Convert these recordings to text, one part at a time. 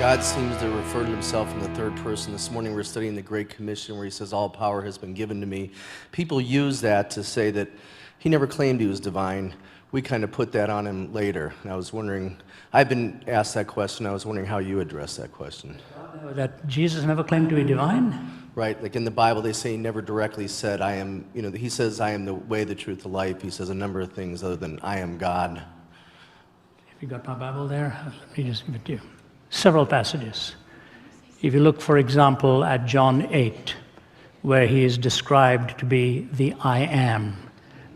God seems to refer to himself in the third person. This morning we're studying the Great Commission where he says, all power has been given to me. People use that to say that he never claimed he was divine. We kind of put that on him later. And I was wondering, I've been asked that question. I was wondering how you address that question. That Jesus never claimed to be divine? Right, like in the Bible they say he never directly said, I am, he says, I am the way, the truth, the life. He says a number of things other than I am God. Have you got my Bible there? Let me just give it to you. Several passages. If you look, for example, at John 8, where he is described to be the I am,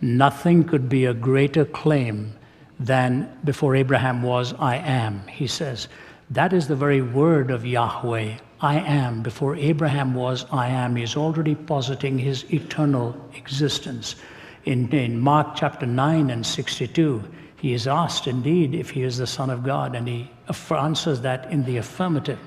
nothing could be a greater claim than before Abraham was I am. He says, that is the very word of Yahweh, I am. Before Abraham was I am. He's already positing his eternal existence. In Mark chapter 9 and 62, he is asked indeed if he is the Son of God, and he answers that in the affirmative.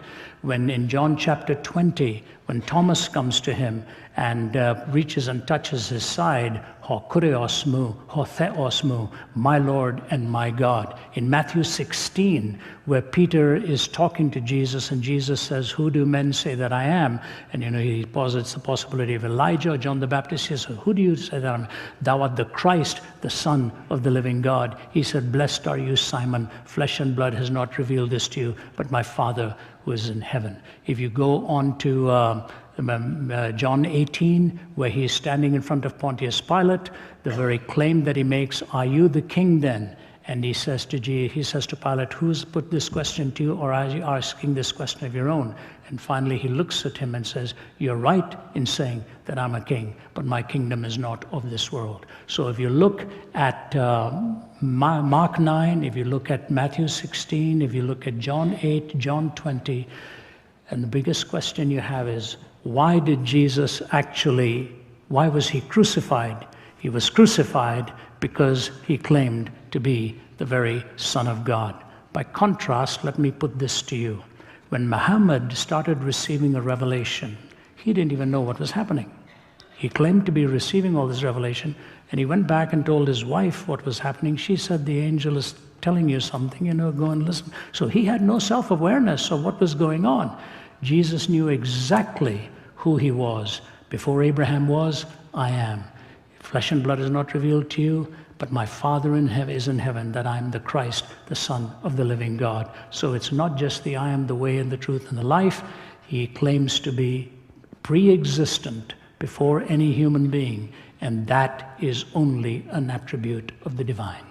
When in John chapter 20, when Thomas comes to him and reaches and touches his side, ho kurios mu, ho theos mu, my Lord and my God. In Matthew 16, where Peter is talking to Jesus and Jesus says, who do men say that I am? And he posits the possibility of Elijah or John the Baptist. He says, who do you say that I am? Thou art the Christ, the Son of the living God. He said, blessed are you, Simon. Flesh and blood has not revealed this to you, but my Father who is in heaven. If you go on to John 18, where he is standing in front of Pontius Pilate, the very claim that he makes, are you the king then? And he says to Pilate, who's put this question to you, or are you asking this question of your own? And finally he looks at him and says, you're right in saying that I'm a king, but my kingdom is not of this world. So if you look at Mark 9, if you look at Matthew 16, if you look at John 8, John 20, and the biggest question you have is, why did Jesus why was he crucified? He was crucified because he claimed to be the very Son of God. By contrast, let me put this to you. When Muhammad started receiving a revelation, he didn't even know what was happening. He claimed to be receiving all this revelation, and he went back and told his wife what was happening. She said, the angel is telling you something, go and listen. So he had no self-awareness of what was going on. Jesus knew exactly who he was. Before Abraham was, I am. Flesh and blood is not revealed to you, but my Father in heaven is in heaven, that I am the Christ, the Son of the living God. So it's not just the I am the way and the truth and the life. He claims to be pre-existent before any human being, and that is only an attribute of the divine.